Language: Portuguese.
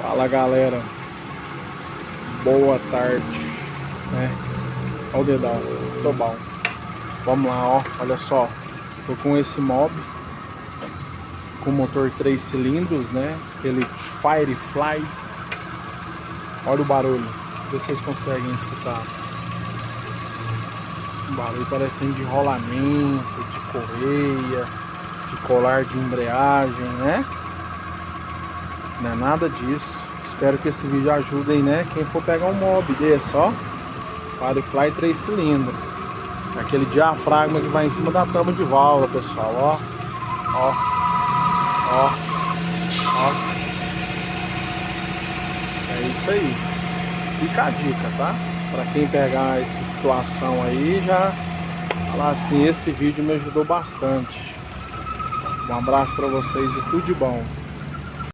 Fala galera, boa tarde, né? Olha o dedão, tô bom. Vamos lá, ó, olha só. Tô com esse mob com motor 3 cilindros, né? Aquele Firefly. Olha o barulho, vê se vocês conseguem escutar. O barulho parecendo de rolamento, de correia, de colar de embreagem, né? Não é nada disso. Espero que esse vídeo ajude, né? Quem for pegar um mob desse, ó. Firefly 3 cilindros. Aquele diafragma que vai em cima da tampa de válvula, pessoal, ó. Ó. Ó. Ó. É isso aí. Fica a dica, tá? Pra quem pegar essa situação aí, já falar assim, esse vídeo me ajudou bastante. Um abraço pra vocês e tudo de bom.